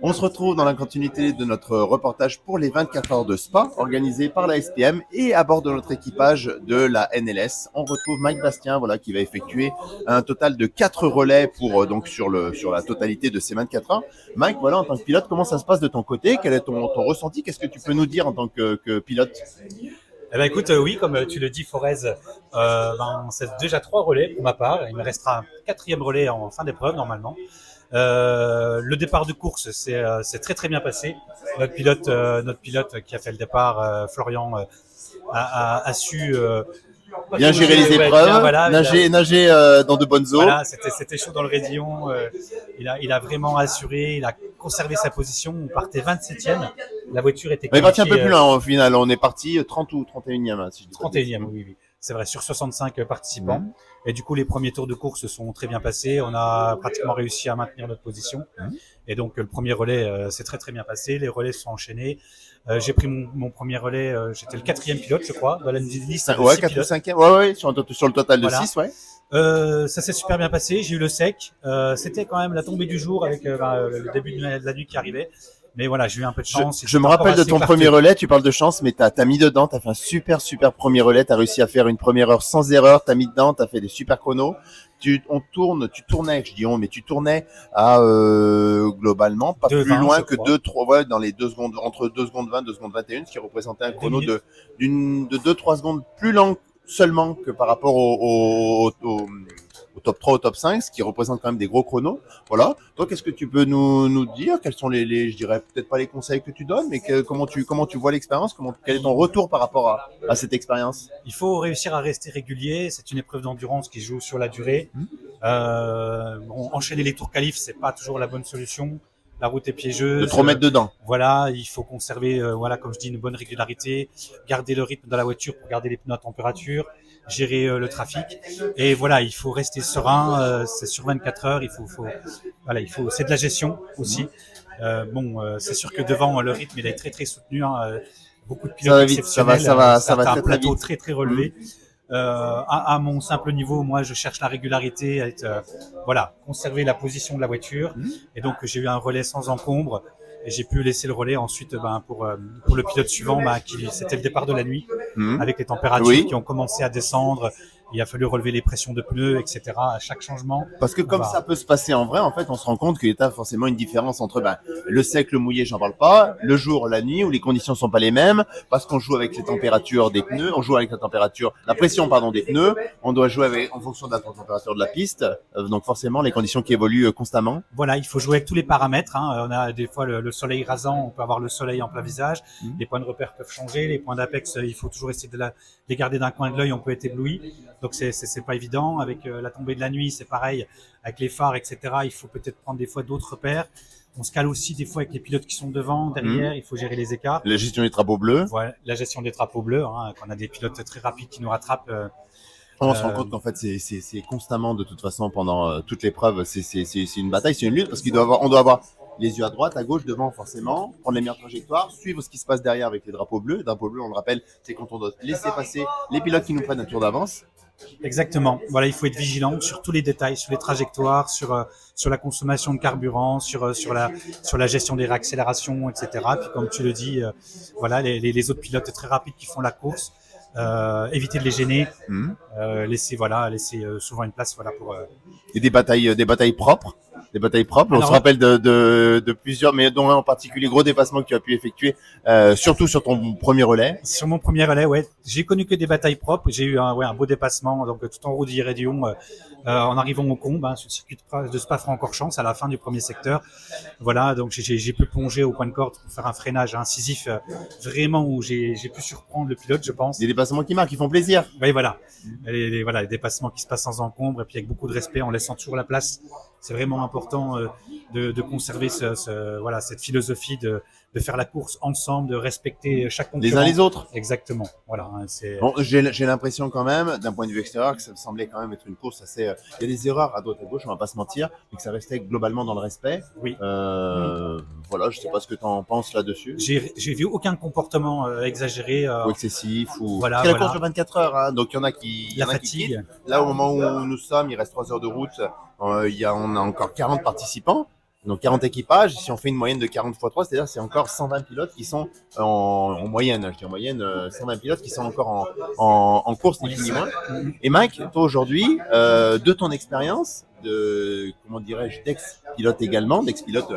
On se retrouve dans la continuité de notre reportage pour les 24 heures de Spa organisé par la SPM et à bord de notre équipage de la NLS. On retrouve Mike Bastien qui va effectuer un total de 4 relais pour donc sur la totalité de ces 24 heures. Mike, en tant que pilote, comment ça se passe de ton côté? Quel est ton ressenti? Qu'est-ce que tu peux nous dire en tant que pilote? Eh ben écoute, oui, comme tu le dis, Forez, c'est déjà 3 relais pour ma part. Il me restera un 4e relais en fin d'épreuve normalement. Le départ de course, c'est très très bien passé. Notre pilote qui a fait le départ, Florian, a su bien gérer les épreuves, nager dans de bonnes eaux. Voilà, c'était chaud dans le raidillon. Il a vraiment assuré, il a conservé sa position. On partait 27e. La voiture était qualifiée. Mais parti un peu plus loin au final. On est parti 30 ou 31e. Si 31e, oui. C'est vrai, sur 65 participants. Et du coup, les premiers tours de course se sont très bien passés. On a pratiquement réussi à maintenir notre position. Et donc, le premier relais s'est très très bien passé. Les relais se sont enchaînés. J'ai pris mon premier relais. J'étais le 4e pilote, je crois, dans la liste. Ouais, 4 ou 5e. Ouais, sur le total de 6, ouais. Ça s'est super bien passé. J'ai eu le sec. C'était quand même la tombée du jour avec le début de la nuit qui arrivait. Mais voilà, j'ai eu un peu de chance. Je me rappelle de ton premier relais, tu parles de chance, mais t'as mis dedans, t'as fait un super premier relais, t'as réussi à faire une première heure sans erreur, t'as mis dedans, t'as fait des super chronos. Tu tournais, je dis on, mais tu tournais à globalement pas plus loin que 2-3, dans les 2 secondes, entre 2 secondes 20, 2 secondes 21, ce qui représentait un chrono de 2-3 secondes plus lent seulement que par rapport au top 3, au top 5, ce qui représente quand même des gros chronos. Voilà. Toi, qu'est-ce que tu peux nous dire? Quels sont je dirais peut-être pas les conseils que tu donnes, mais comment tu vois l'expérience? Quel est ton retour par rapport à cette expérience? Il faut réussir à rester régulier. C'est une épreuve d'endurance qui joue sur la durée. Enchaîner les tours qualifs, c'est pas toujours la bonne solution. La route est piégeuse. De te remettre dedans. Voilà, il faut conserver, comme je dis, une bonne régularité, garder le rythme dans la voiture pour garder les pneus à température, gérer le trafic. Et voilà, il faut rester serein. C'est sur 24 heures. C'est de la gestion aussi. C'est sûr que devant le rythme, il est très très soutenu. Beaucoup de pilotes exceptionnels. Ça va un plateau très très relevé. À mon simple niveau, moi, je cherche la régularité, à être, conserver la position de la voiture. Et donc, j'ai eu un relais sans encombre et j'ai pu laisser le relais ensuite pour le pilote suivant, c'était le départ de la nuit, avec les températures qui ont commencé à descendre. Il a fallu relever les pressions de pneus, etc. à chaque changement. Parce que comme ça peut se passer en vrai, en fait, on se rend compte qu'il y a forcément une différence entre le sec, le mouillé, j'en parle pas, le jour, la nuit, où les conditions sont pas les mêmes, parce qu'on joue avec les températures des pneus, on joue avec la pression des pneus, on doit jouer en fonction de la température de la piste, donc forcément les conditions qui évoluent constamment. Voilà, il faut jouer avec tous les paramètres. On a des fois le soleil rasant, on peut avoir le soleil en plein visage, les points de repère peuvent changer, les points d'apex, il faut toujours essayer de les garder d'un coin de l'œil, on peut être ébloui. Donc c'est pas évident. Avec la tombée de la nuit, c'est pareil. Avec les phares, etc. Il faut peut-être prendre des fois d'autres repères. On se cale aussi des fois avec les pilotes qui sont devant, derrière. Il faut gérer les écarts. La gestion des drapeaux bleus. Voilà, la gestion des drapeaux bleus. Quand on a des pilotes très rapides qui nous rattrapent. On se rend compte qu'en fait c'est constamment de toute façon pendant toute l'épreuve. C'est une bataille, c'est une lutte parce on doit avoir les yeux à droite, à gauche, devant forcément, prendre les meilleures trajectoires, suivre ce qui se passe derrière avec les drapeaux bleus. Les drapeaux bleus, on le rappelle, c'est quand on doit laisser passer les pilotes qui nous prennent un tour d'avance. Exactement. Voilà, il faut être vigilant sur tous les détails, sur les trajectoires, sur la consommation de carburant, sur la gestion des réaccélérations, etc. Puis comme tu le dis, les autres pilotes très rapides qui font la course, éviter de les gêner, laisser souvent une place pour. Et des batailles propres. On se rappelle de plusieurs, mais dont un en particulier gros dépassement que tu as pu effectuer, surtout sur ton premier relais. Sur mon premier relais, ouais, j'ai connu que des batailles propres. J'ai eu un beau dépassement, donc tout en haut d'Iraedion, en arrivant au Combe, sur le circuit de Spa-Francorchamps, à la fin du premier secteur. Voilà, donc j'ai pu plonger au point de corde pour faire un freinage incisif, vraiment où j'ai pu surprendre le pilote, je pense. Des dépassements qui marquent, qui font plaisir. Oui, voilà. Les dépassements qui se passent sans encombre et puis avec beaucoup de respect, en laissant toujours la place. C'est vraiment important de conserver cette philosophie de faire la course ensemble, de respecter chaque concurrent. Les uns les autres. Exactement. Voilà. J'ai l'impression quand même, d'un point de vue extérieur, que ça me semblait quand même être une course assez. Il y a des erreurs à droite et à gauche, on va pas se mentir, mais que ça restait globalement dans le respect. Oui. Voilà, je sais pas ce que tu en penses là-dessus. J'ai vu aucun comportement exagéré. Ou excessif. Voilà. C'est la course de 24 heures, hein, donc il y en a qui. La fatigue. Là, au moment où nous sommes, il reste 3 heures de route. On a encore 40 participants. Donc 40 équipages, si on fait une moyenne de 40 x 3, c'est-à-dire c'est encore 120 pilotes qui sont en moyenne, je dis en moyenne, 120 pilotes qui sont encore en course, ni plus ni moins. Et Mike, toi aujourd'hui, de ton expérience, de, comment dirais-je, d'ex-pilote également, d'ex-pilote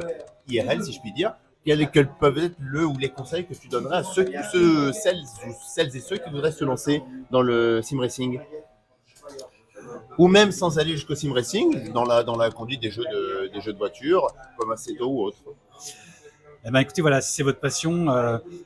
IRL si je puis dire, quels peuvent être le ou les conseils que tu donnerais à celles et ceux qui voudraient se lancer dans le sim racing? Ou même sans aller jusqu'au sim racing, dans la conduite des jeux de voiture, comme Assetto ou autre. Eh ben, écoutez, voilà, si c'est votre passion,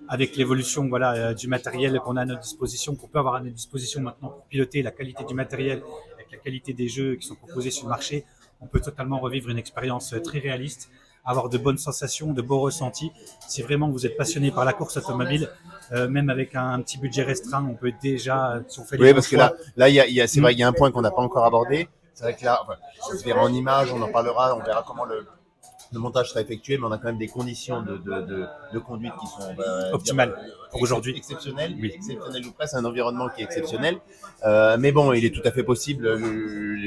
avec l'évolution voilà, du matériel qu'on a à notre disposition, qu'on peut avoir à notre disposition maintenant pour piloter, la qualité du matériel, avec la qualité des jeux qui sont proposés sur le marché, on peut totalement revivre une expérience très réaliste, avoir de bonnes sensations, de beaux ressentis. Si vraiment vous êtes passionné par la course automobile, même avec un petit budget restreint, on peut déjà, si on fait les Oui, bons parce que choix, c'est vrai, il y a un point qu'on n'a pas encore abordé. C'est vrai que là, enfin, ça se verra en image, on en parlera, on verra comment le montage sera effectué, mais on a quand même des conditions de conduite qui sont optimales pour aujourd'hui. Exceptionnelles, Oui. exceptionnelles ou presque, un environnement qui est exceptionnel. Mais bon, il est tout à fait possible,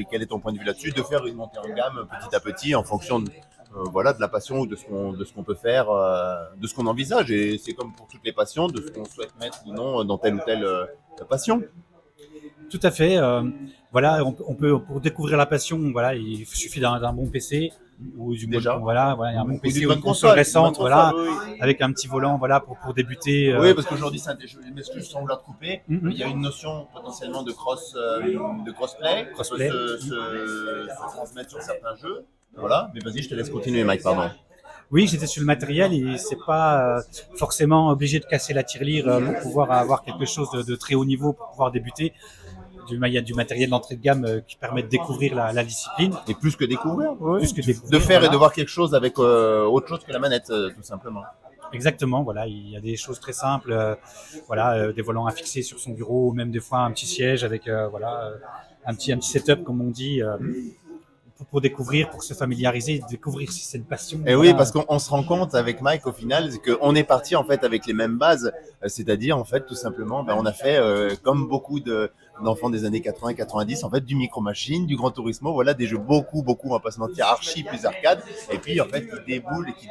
quel est ton point de vue là-dessus, de faire une montée en gamme petit à petit en fonction de, voilà, de la passion ou de ce qu'on peut faire, de ce qu'on envisage. Et c'est comme pour toutes les passions, de ce qu'on souhaite mettre ou non dans telle ou telle passion. Tout à fait. Voilà, on peut pour découvrir la passion, voilà, il suffit d'un bon PC ou du Déjà. voilà, un bon PC ou d'une une console récente, voilà, oui. avec un petit volant, voilà, pour débuter. Oui, parce qu'aujourd'hui, je m'excuse sans vouloir te couper, Mhm. il y a une notion potentiellement de crossplay, Crossplay. qui peut se transmettre sur certains jeux. Voilà, mais vas-y, je te laisse continuer, Mike, pardon. Oui, j'étais sur le matériel et c'est pas forcément obligé de casser la tirelire pour pouvoir avoir quelque chose de très haut niveau pour pouvoir débuter. Il y a du matériel d'entrée de gamme qui permet de découvrir la discipline. Et plus que découvrir, Plus que découvrir, de faire voilà. et de voir quelque chose avec autre chose que la manette, tout simplement. Exactement, voilà, il y a des choses très simples, voilà, des volants à fixer sur son bureau, ou même des fois un petit siège avec voilà, un petit setup comme on dit, pour découvrir, pour se familiariser, découvrir si c'est une passion. Et voilà. oui, parce qu'on se rend compte avec Mike au final qu'on est parti en fait avec les mêmes bases, c'est-à-dire en fait tout simplement, on a fait comme beaucoup d'enfants des années 80-90, en fait du Micro Machine, du Gran Turismo, voilà des jeux beaucoup, on va pas se mentir, archi plus arcade, et puis en fait qui déboulent et qui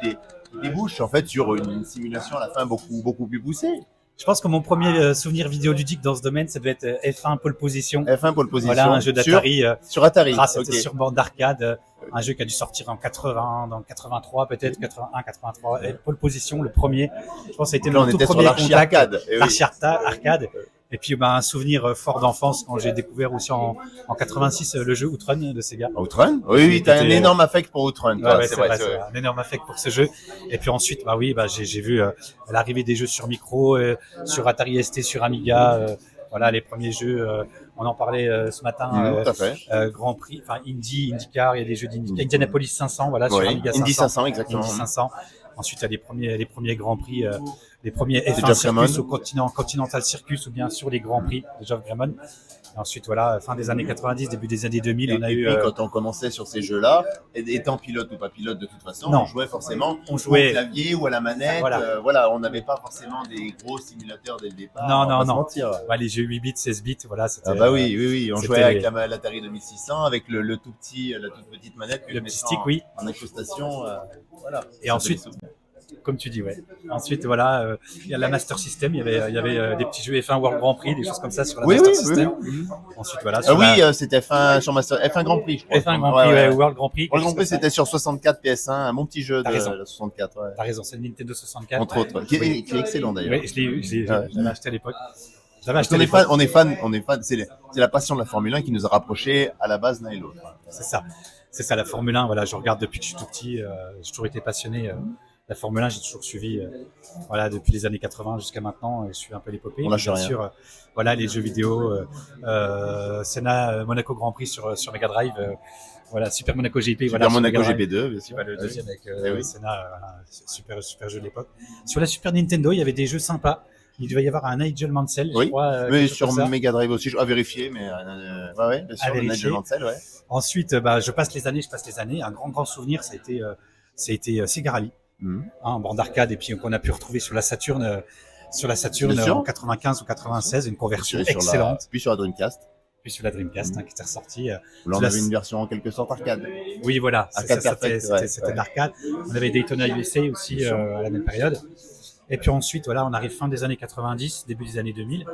débouchent en fait sur une simulation à la fin beaucoup plus poussée. Je pense que mon premier souvenir vidéoludique dans ce domaine, ça devait être F1 Pole Position. F1 Pole Position. Voilà, un jeu d'Atari. Sur Atari. C'était sur bande d'arcade. Un jeu qui a dû sortir en 80, dans 83 peut-être, 81, 83. Et Pole Position, le premier. Je pense que ça a été mon tout premier contact. Arcade. Arcade. Et puis un souvenir fort d'enfance quand j'ai découvert aussi en 86 le jeu Outrun de Sega. Outrun? Oui, t'as un énorme affect pour Outrun. Ouais, c'est vrai. Un énorme affect pour ce jeu. Et puis ensuite, j'ai vu l'arrivée des jeux sur micro, sur Atari ST, sur Amiga. Voilà, les premiers jeux, on en parlait ce matin, Grand Prix, enfin IndyCar, il y a des jeux Indianapolis 500, voilà, sur Amiga 500. Indy 500, exactement. Indy 500. Ensuite, il y a les premiers Grands Prix, les premiers F1 Circus au Continental Circus ou bien sur les Grands Prix de Geoff Grumman. Et ensuite, voilà, fin des années 90, début des années 2000, on a eu. Et puis, quand on commençait sur ces jeux-là, étant pilote ou pas pilote de toute façon, on jouait forcément au clavier ou à la manette. Voilà, on n'avait pas forcément des gros simulateurs dès le départ. Non. Les jeux 8 bits, 16 bits, voilà. Ah bah oui. On jouait avec l'Atari 2600, avec la toute petite manette. Le petit stick, oui. En incrustation, voilà. Et ensuite, comme tu dis, ouais. Ensuite, voilà, il y a la Master System, il y avait des petits jeux F1 World Grand Prix, des choses comme ça sur la Master System. Oui. Ensuite, voilà. C'était F1 sur F1 Grand Prix, je crois. F1 Grand Prix, World Grand Prix. World Grand Prix, c'était sur 64 PS1, un bon petit jeu de la 64. Ouais. T'as raison, c'est le Nintendo 64. Entre autres, qui est excellent d'ailleurs. Oui, je l'avais acheté à l'époque. On est fan. C'est la passion de la Formule 1 qui nous a rapprochés à la base l'un et l'autre. C'est ça, la Formule 1. Voilà, je regarde depuis que je suis tout petit. J'ai toujours été passionné. La Formule 1, j'ai toujours suivi, voilà, depuis les années 80 jusqu'à maintenant. Je suis un peu l'épopée. On lâche rien. Sûr, voilà, les jeux vidéo, Senna, Monaco Grand Prix sur Mega Drive. Voilà, Super Monaco GP. Super Monaco GP2, bien sûr. Le deuxième avec Senna, super jeu de l'époque. Sur la Super Nintendo, il y avait des jeux sympas. Il devait y avoir un Nigel Mansell, je crois. Mais sur Mega Drive aussi, à vérifier, mais ouais, bien sûr, Nigel Mansell, ouais. Ensuite, je passe les années. Un grand souvenir, ça a été Sega Rally, en bande d'arcade, et puis qu'on a pu retrouver sur la Saturn en 95 ou 96, une conversion excellente. Puis sur la Dreamcast. puis sur la Dreamcast qui était ressortie. Là, on avait une version en quelque sorte arcade. Oui, voilà, Arcade c'était de l'arcade. On avait Daytona USA aussi à la même période. Et puis ensuite, voilà, on arrive fin des années 90, début des années 2000.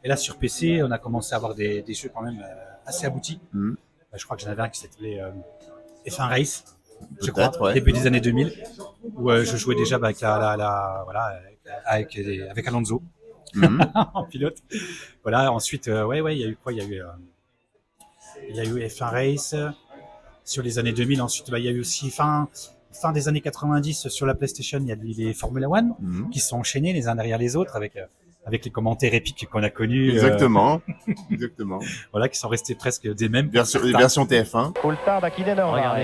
Et là, sur PC, on a commencé à avoir des jeux quand même assez aboutis. Je crois que j'en avais un qui s'appelait F1 Race, je crois, début des années 2000, où je jouais déjà avec avec Alonso en pilote. Voilà. Ensuite, il y a eu quoi? Il y a eu F1 Race sur les années 2000. Ensuite, il y a eu aussi fin des années 90 sur la PlayStation. Il y a les Formula One qui sont enchaînés les uns derrière les autres avec les commentaires épiques qu'on a connus. Exactement. Exactement. Voilà, qui sont restés presque des mêmes. Version TF1.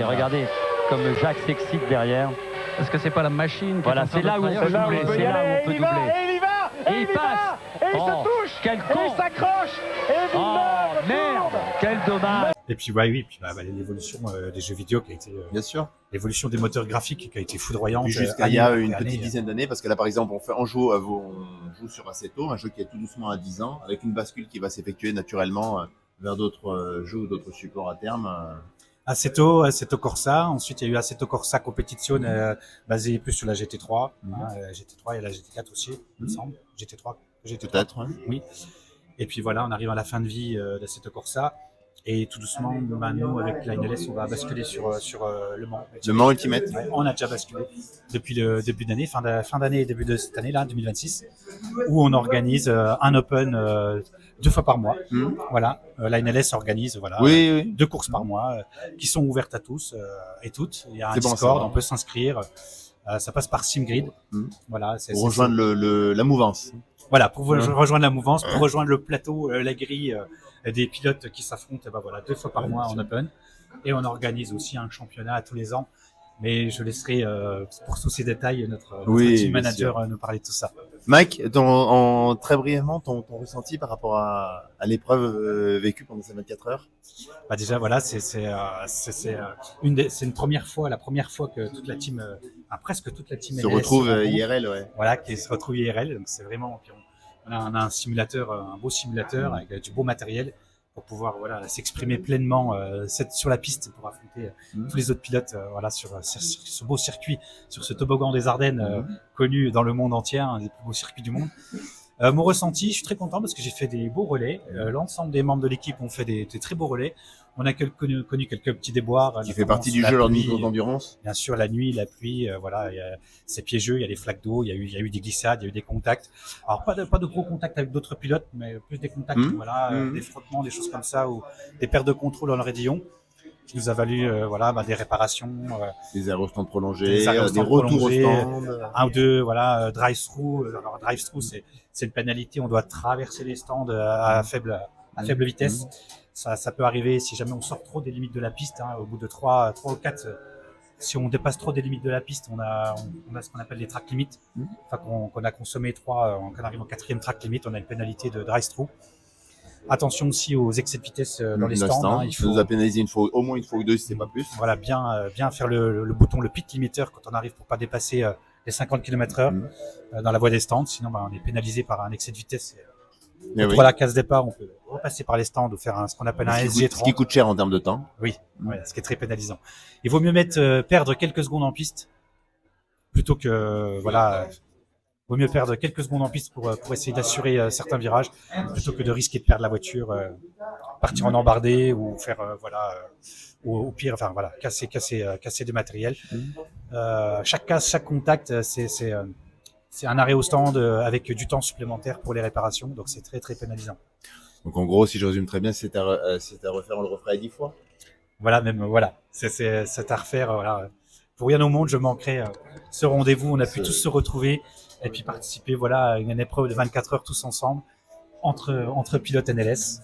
Regardez, comme Jacques s'excite derrière. Est-ce que c'est pas la machine? Voilà, c'est là où on peut doubler. C'est là où on peut doubler. Et il y va, et il passe. Et il se touche. Quel con. Et il s'accroche. Et Oh merde, quel dommage. Et puis l'évolution des jeux vidéo qui a été Bien sûr. l'évolution des moteurs graphiques qui a été foudroyante. Jusqu'à il y a une petite dizaine d'années, parce que là par exemple on joue sur Assetto, un jeu qui est tout doucement à 10 ans, avec une bascule qui va s'effectuer naturellement vers d'autres jeux ou d'autres supports à terme. Assetto Corsa. Ensuite, il y a eu Assetto Corsa Competizione basé plus sur la GT3. GT3 et la GT4 aussi, il me semble. GT3. Peut-être. Oui. Et puis voilà, on arrive à la fin de vie d'Assetto Corsa. Et tout doucement, nous, avec la NLS, on va basculer sur le Mans. Le Mans Ultimate. Ouais, on a déjà basculé depuis le début d'année, fin d'année et début de cette année, là, 2026, où on organise un Open 2 fois par mois. Voilà, la NLS organise 2 courses par mois qui sont ouvertes à tous et toutes. Il y a un Discord, on peut s'inscrire. Ça passe par SimGrid. Voilà, pour rejoindre la mouvance. Voilà, pour rejoindre la mouvance, pour rejoindre le plateau, la grille des pilotes qui s'affrontent 2 fois par mois en Open. Et on organise aussi un championnat tous les ans. Mais je laisserai, pour tous ces détails, notre team manager nous parler de tout ça. Mike, très brièvement, ton ressenti par rapport à l'épreuve vécue pendant ces 24 heures? Déjà, voilà, c'est une première fois, la première fois que toute la team, presque toute la team se retrouve IRL, ouais. Voilà, qui se retrouve IRL. Donc c'est vraiment, on a un simulateur, un beau simulateur avec du beau matériel pour pouvoir s'exprimer pleinement sur la piste pour affronter tous les autres pilotes sur ce beau circuit, sur ce toboggan des Ardennes connu dans le monde entier, un des plus beaux circuits du monde. Mon ressenti, je suis très content parce que j'ai fait des beaux relais. L'ensemble des membres de l'équipe ont fait des très beaux relais. On a connu quelques petits déboires. Qui fait partie du jeu lors d'une course d'endurance. Bien sûr, la nuit, la pluie, c'est piégeux. Il y a des flaques d'eau, il y a eu des glissades, il y a eu des contacts. Alors pas de gros contacts avec d'autres pilotes, mais plus des contacts, des frottements, des choses comme ça, ou des pertes de contrôle dans le raidillon, qui nous a valu des réparations, des aérostands prolongés, des retours au stand, un ou deux drive-through. Alors drive-through, c'est une pénalité. On doit traverser les stands à faible vitesse. Ça peut arriver si jamais on sort trop des limites de la piste. Au bout de 3 ou 4, si on dépasse trop des limites de la piste, on a ce qu'on appelle les track limits. Enfin, qu'on a consommé 3, quand on arrive au 4e track limit, on a une pénalité de drive-through. Attention aussi aux excès de vitesse dans les stands. Il faut nous a pénalisé au moins une fois ou deux si c'est pas plus. Voilà, bien faire le bouton, le pit limiter quand on arrive pour pas dépasser les 50 km/h dans la voie des stands. Sinon, on est pénalisé par un excès de vitesse. Contre la case départ, on peut repasser par les stands ou faire ce qu'on appelle un SG30. Ce qui coûte cher en termes de temps. Oui, ce qui est très pénalisant. Il vaut mieux perdre quelques secondes en piste plutôt que vaut mieux perdre quelques secondes en piste pour essayer d'assurer certains virages plutôt que de risquer de perdre la voiture, partir en embardée ou faire ou au pire casser du matériel. Chaque contact c'est un arrêt au stand avec du temps supplémentaire pour les réparations, donc c'est très très pénalisant. Donc en gros, si je résume très bien, c'est à refaire, on le referait 10 fois. C'est à refaire. Pour rien au monde, je manquerai ce rendez-vous. On a pu tous se retrouver et puis participer à une épreuve de 24 heures tous ensemble entre pilotes NLS.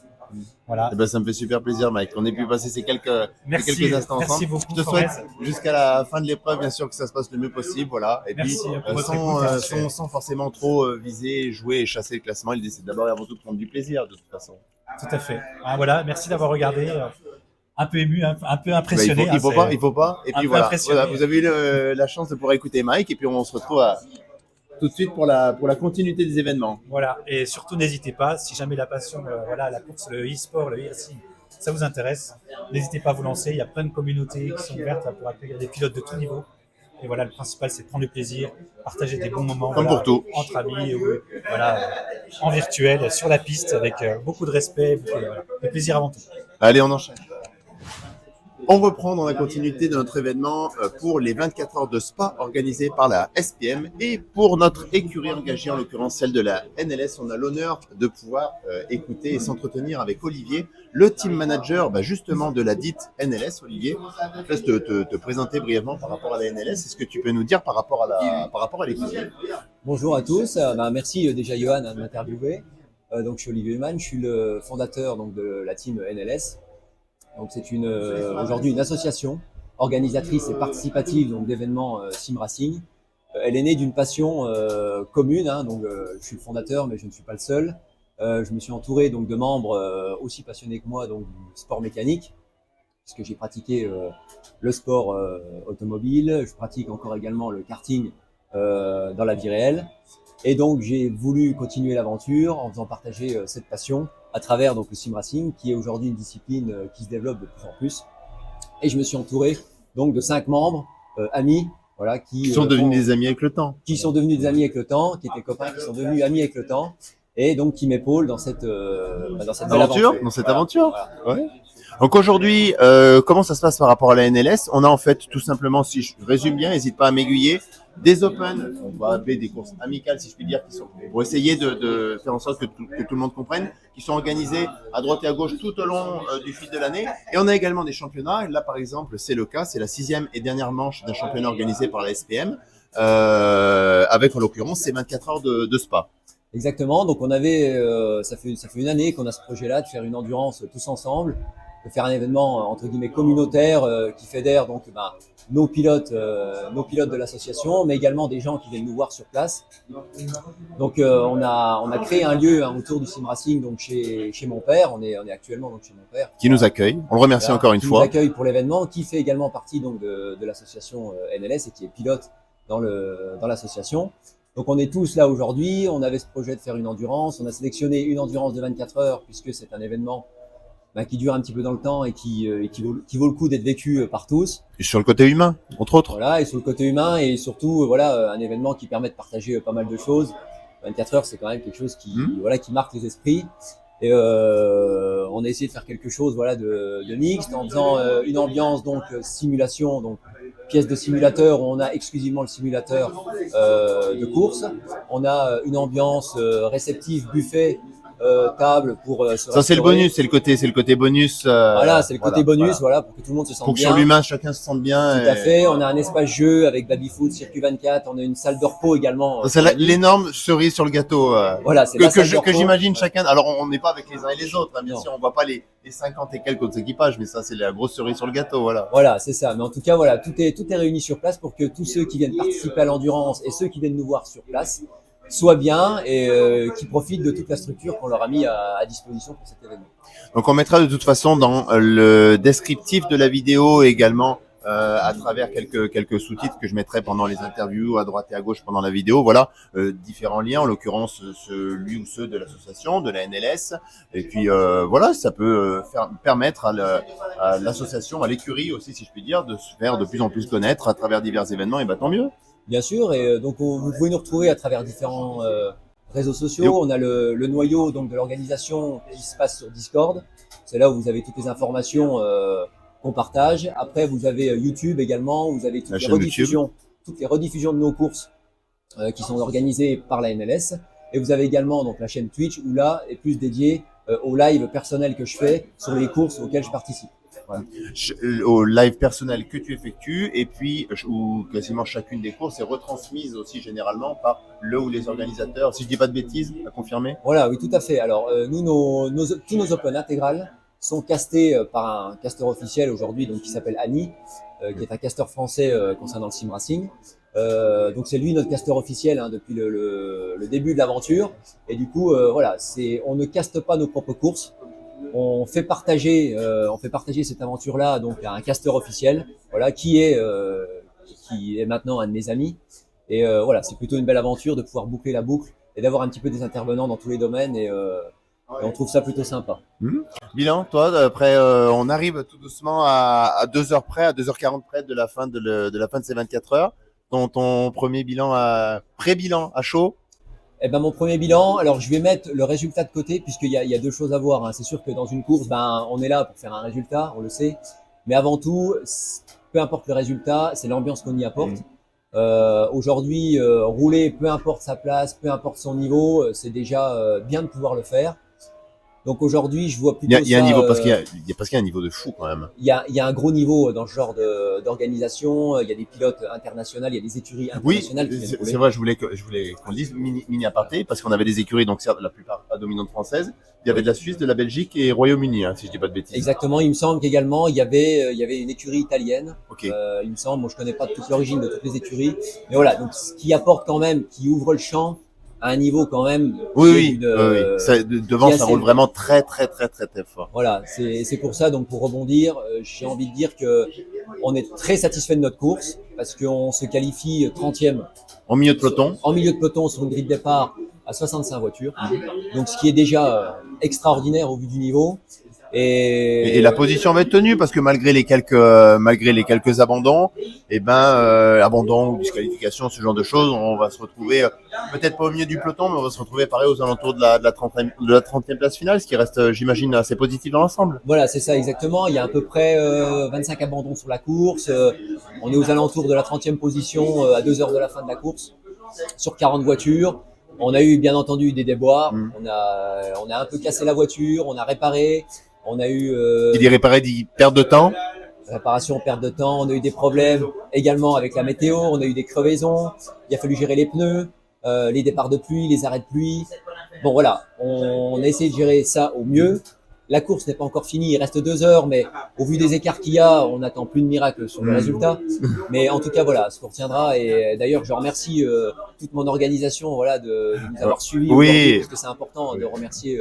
Voilà. Ça me fait super plaisir, Mike. On ait pu passer ces quelques instants ensemble. Merci beaucoup. Je te souhaite jusqu'à la fin de l'épreuve, bien sûr, que ça se passe le mieux possible. Voilà. Et puis, sans forcément trop viser, jouer et chasser le classement, il décide d'abord et avant tout de prendre du plaisir, de toute façon. Tout à fait. Merci d'avoir regardé. Un peu ému, un peu impressionné. Il faut pas. Et puis voilà, vous avez eu la chance de pouvoir écouter Mike et puis on se retrouve tout de suite pour la continuité des événements. Voilà, et surtout n'hésitez pas, si jamais la passion, voilà, la course, le e-sport, le e-racing, ça vous intéresse, n'hésitez pas à vous lancer. Il y a plein de communautés qui sont ouvertes pour accueillir des pilotes de tout niveau. Et voilà, le principal, c'est de prendre du plaisir, partager des bons moments, Comme voilà, pour tout. entre amis, voilà, en virtuel, sur la piste, avec beaucoup de respect, voilà, de plaisir avant tout. Allez, on enchaîne. On reprend dans la continuité de notre événement pour les 24 heures de Spa organisées par la SPM et pour notre écurie engagée, en l'occurrence celle de la NLS. On a l'honneur de pouvoir écouter et s'entretenir avec Olivier, le team manager justement de la dite NLS. Olivier, je laisse te présenter brièvement par rapport à la NLS. Est-ce que tu peux nous dire par rapport à l'écurie? Bonjour à tous, merci déjà Johan de m'interviewer. Donc je suis Olivier Humann, je suis le fondateur donc, de la team NLS. Donc c'est aujourd'hui une association organisatrice et participative donc d'événements sim racing. Elle est née d'une passion commune, donc je suis le fondateur mais je ne suis pas le seul. Je me suis entouré donc de membres aussi passionnés que moi donc du sport mécanique, puisque j'ai pratiqué le sport automobile, je pratique encore également le karting dans la vie réelle. Et donc j'ai voulu continuer l'aventure en faisant partager cette passion à travers donc le sim racing, qui est aujourd'hui une discipline qui se développe de plus en plus. Et je me suis entouré donc de 5 membres, amis, voilà, qui sont devenus des amis avec le temps. Qui sont devenus des amis avec le temps, qui étaient copains, qui sont devenus amis avec le temps, et donc qui m'épaulent dans cette belle aventure. Dans cette Voilà. aventure. Voilà. Ouais. Donc aujourd'hui, comment ça se passe par rapport à la NLS? On a en fait tout simplement, si je résume bien, n'hésite pas à m'aiguiller, des Open, on va appeler des courses amicales si je puis dire, qui sont pour essayer de faire en sorte que tout le monde comprenne, qui sont organisées à droite et à gauche tout au long du fil de l'année. Et on a également des championnats. Et là, par exemple, c'est le cas, c'est la 6e et dernière manche d'un championnat organisé par la SPM, avec en l'occurrence ces 24 heures de Spa. Exactement. Donc on avait, ça fait une année qu'on a ce projet-là de faire une endurance tous ensemble, de faire un événement entre guillemets communautaire qui fédère donc nos pilotes de l'association, mais également des gens qui viennent nous voir sur place. Donc on a créé un lieu autour du sim racing donc chez mon père. On est actuellement donc chez mon père. Qui nous accueille. On le remercie encore une fois. Qui nous accueille pour l'événement, qui fait également partie donc de l'association NLS et qui est pilote dans l'association. Donc on est tous là aujourd'hui, on avait ce projet de faire une endurance, on a sélectionné une endurance de 24 heures puisque c'est un événement qui dure un petit peu dans le temps et qui vaut le coup d'être vécu par tous. Et sur le côté humain, entre autres. Voilà, et sur le côté humain et surtout voilà un événement qui permet de partager pas mal de choses. 24 heures c'est quand même quelque chose qui marque les esprits. Et on a essayé de faire quelque chose de mixte en faisant une ambiance donc simulation, donc pièce de simulateur où on a exclusivement le simulateur de course. On a une ambiance réceptive, buffet, table pour se ça c'est le bonus, c'est le côté bonus. Voilà, c'est le côté bonus, voilà, pour que tout le monde se sente pour que bien. sur l'humain chacun se sente bien. Tout à fait. On a un espace jeu avec baby-foot, circuit 24. On a une salle de repos également. C'est l'énorme cerise sur le gâteau. Voilà, c'est la salle de que repos. j'imagine chacun. Alors on n'est pas avec les uns et les autres, hein, bien sûr, on voit pas les 50 et quelques autres équipages, mais ça c'est la grosse cerise sur le gâteau, voilà. Voilà, c'est ça. Mais en tout cas, voilà, tout est réuni sur place pour que tous ceux qui viennent participer à l'endurance et ceux qui viennent nous voir sur place soient bien et qui profitent de toute la structure qu'on leur a mis à disposition pour cet événement. Donc on mettra de toute façon dans le descriptif de la vidéo également à travers quelques sous-titres que je mettrai pendant les interviews à droite et à gauche pendant la vidéo. Voilà, différents liens, en l'occurrence celui ou ceux de l'association, de la NLS. Et puis voilà, ça peut permettre à l'association, à l'écurie aussi, si je puis dire, de se faire de plus en plus connaître à travers divers événements. Et tant mieux. Bien sûr, et donc vous pouvez nous retrouver à travers différents réseaux sociaux. On a le noyau donc de l'organisation qui se passe sur Discord. C'est là où vous avez toutes les informations qu'on partage. Après, vous avez YouTube également. Vous avez toutes les rediffusions de nos courses qui sont organisées par la NLS. Et vous avez également donc la chaîne Twitch où là est plus dédiée aux live personnels que je fais sur les courses auxquelles je participe. Voilà. Au live personnel que tu effectues et puis où quasiment chacune des courses est retransmise aussi généralement par le ou les organisateurs, si je dis pas de bêtises, à confirmer. Voilà, oui, tout à fait. Alors nous, tous nos Open intégrales sont castés par un casteur officiel aujourd'hui donc qui s'appelle Annie, qui est un casteur français concernant le sim racing. Donc c'est lui notre casteur officiel depuis le début de l'aventure. Et du coup, on ne caste pas nos propres courses. On fait partager cette aventure-là donc à un casteur officiel, qui est maintenant un de mes amis. Et voilà, c'est plutôt une belle aventure de pouvoir boucler la boucle et d'avoir un petit peu des intervenants dans tous les domaines. Et on trouve ça plutôt sympa. Bilan, toi, après, on arrive tout doucement à 2 heures près, à 2h40 près de la fin de la fin de ces 24 heures. Ton premier bilan pré-bilan à chaud. Eh ben, mon premier bilan, alors je vais mettre le résultat de côté puisqu'il y a deux choses à voir. Hein. C'est sûr que dans une course, on est là pour faire un résultat, on le sait. Mais avant tout, peu importe le résultat, c'est l'ambiance qu'on y apporte. Aujourd'hui, rouler, peu importe sa place, peu importe son niveau, c'est déjà bien de pouvoir le faire. Donc aujourd'hui, je vois plutôt Il y a un ça, niveau parce qu'il y a un niveau de fou quand même. il y a un gros niveau dans ce genre d'organisation. Il y a des pilotes internationaux, il y a des écuries Oui, internationales qui viennent rouler. c'est vrai. Je voulais qu'on dise mini aparté parce qu'on avait des écuries, donc certes, la plupart pas dominantes françaises. Il y avait de la Suisse, de la Belgique et Royaume-Uni, hein, si je dis pas de bêtises. Exactement. Il me semble qu'également il y avait une écurie italienne. Ok. Il me semble. Moi, je connais pas toute l'origine de toutes les écuries, mais voilà. Donc, ce qui apporte quand même, qui ouvre le champ à un niveau quand même. Oui. Devant, ça assez- roule vraiment très fort. Voilà, c'est pour ça. Donc pour rebondir, j'ai envie de dire que on est très satisfait de notre course parce qu'on se qualifie 30e En milieu de peloton. en milieu de peloton sur une grille de départ à 65 voitures. Donc ce qui est déjà extraordinaire au vu du niveau. Et la position va être tenue parce que malgré les quelques abandons, abandons ou disqualifications, ce genre de choses, on va se retrouver peut-être pas au milieu du peloton, mais on va se retrouver pareil aux alentours de la 30e place finale, ce qui reste, j'imagine, assez positif dans l'ensemble. Voilà, c'est ça exactement. Il y a à peu près 25 abandons sur la course. On est aux alentours de la 30e position à 2 heures de la fin de la course sur 40 voitures. On a eu bien entendu des déboires. On a un peu cassé la voiture, on a réparé. On a eu Il est réparé, dit perte de temps. réparation, perte de temps. On a eu des problèmes également avec la météo. On a eu des crevaisons. Il a fallu gérer les pneus, les départs de pluie, les arrêts de pluie. Bon voilà, on a essayé de gérer ça au mieux. La course n'est pas encore finie, il reste 2 heures, mais au vu des écarts qu'il y a, on n'attend plus de miracle sur le résultat. Mais en tout cas, voilà, ce qu'on retiendra. Et d'ailleurs, je remercie toute mon organisation, voilà, de nous avoir suivis. Oui. aujourd'hui, parce que c'est important de remercier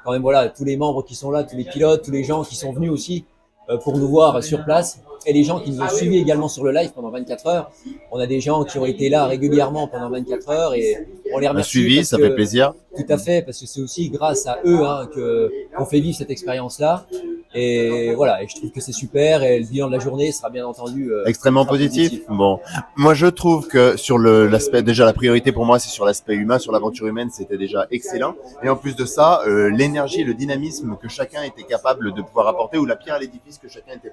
quand même, voilà, tous les membres qui sont là, tous les pilotes, tous les gens qui sont venus aussi pour nous voir sur place. Et les gens qui nous ont suivis également sur le live pendant 24 heures. On a des gens qui ont été là régulièrement pendant 24 heures et on les Un remercie. suivi, parce ça que- fait plaisir. Tout à fait, parce que c'est aussi grâce à eux qu'on fait vivre cette expérience-là. Et voilà, et je trouve que c'est super. Et le bilan de la journée sera bien entendu Extrêmement ultra positif. Bon, moi je trouve que sur l'aspect, déjà la priorité pour moi c'est sur l'aspect humain, sur l'aventure humaine, c'était déjà excellent. Et en plus de ça, l'énergie et le dynamisme que chacun était capable de pouvoir apporter, ou la pierre à l'édifice que chacun était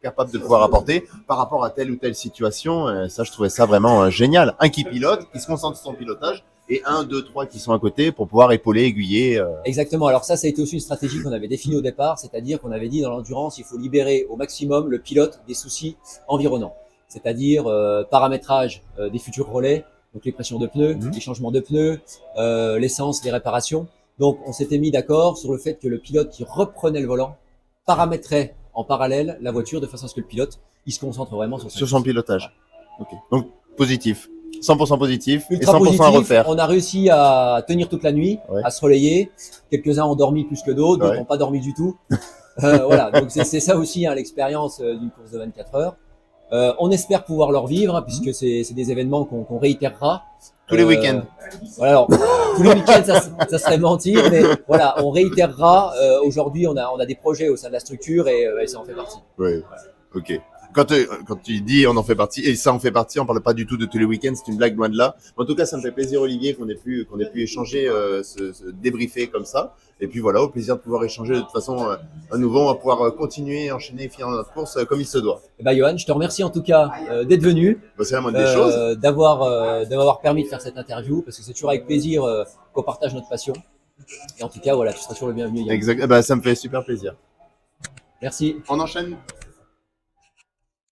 capable de pouvoir apporter par rapport à telle ou telle situation, ça je trouvais ça vraiment génial. Un qui pilote, qui se concentre sur son pilotage, et 1, 2, 3 qui sont à côté pour pouvoir épauler, aiguiller. Exactement. Alors ça a été aussi une stratégie qu'on avait définie au départ, c'est-à-dire qu'on avait dit dans l'endurance, il faut libérer au maximum le pilote des soucis environnants, c'est-à-dire paramétrage des futurs relais, donc les pressions de pneus, les changements de pneus, l'essence, les réparations. Donc on s'était mis d'accord sur le fait que le pilote qui reprenait le volant paramétrait en parallèle la voiture de façon à ce que le pilote il se concentre vraiment Sur son pilotage. Ok. Donc positif. 100% positif et Ultra 100% positif. à refaire. On a réussi à tenir toute la nuit, Ouais. à se relayer. Quelques-uns ont dormi plus que d'autres, d'autres Ouais. n'ont pas dormi du tout. Voilà, donc c'est ça aussi l'expérience d'une course de 24 heures. On espère pouvoir leur vivre, hein, puisque c'est des événements qu'on réitérera. Tous les week-ends. Voilà, alors, tous les week-ends, ça serait mentir, mais voilà, on réitérera. Aujourd'hui, on a des projets au sein de la structure et ça en fait partie. Oui. Ok. Quand tu dis on en fait partie, et ça en fait partie, on parle pas du tout de tous les week-ends, c'est une blague loin de là. En tout cas, ça me fait plaisir, Olivier, qu'on ait pu échanger, se débriefer comme ça. Et puis voilà, au plaisir de pouvoir échanger de toute façon à nouveau. On va pouvoir continuer, enchaîner, finir notre course comme il se doit. Eh ben, Johan, je te remercie en tout cas d'être venu. Bah, c'est la moindre des choses. de m'avoir permis de faire cette interview parce que c'est toujours avec plaisir qu'on partage notre passion. Et en tout cas, voilà, tu seras toujours le bienvenu. Yann. Exact. Bah, ça me fait super plaisir. Merci. On enchaîne.